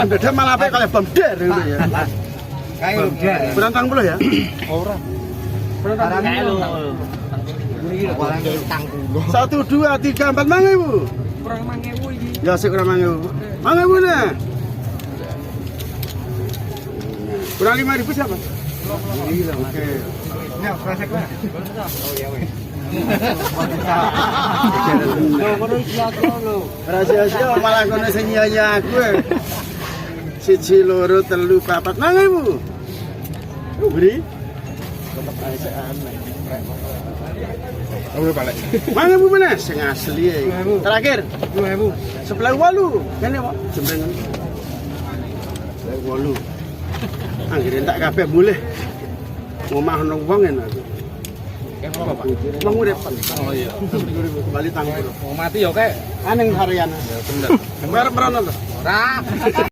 Beda malah apik kalih bom der ngono ya. Kae lho. Berang 30 ya? Ora. Berang Kae lho. 1 2 3 4 mangewu. Kurang 1000 iki. Ya sik kurang mangewu. Mangewu nah. Kurang 5.000 siapa? Iya, oke. Ya, kresek lah. Oh iya weh. Rahasia malah kono sing nyaya aku. 1 2 3 4 mangewu. Beri. Oh, balik. Mangewu meneh sing asli ya. Terakhir 2000. sebelah 8. Kene kok jembrengan. Sebelah 8. Anggere tak kabeh mulih. Omah nang wong enak. Wong urip. Oh iya. Bali tanggur. Mau mati ya, Kek. Aneng harian. Ya bener. Barep merono to. Ora.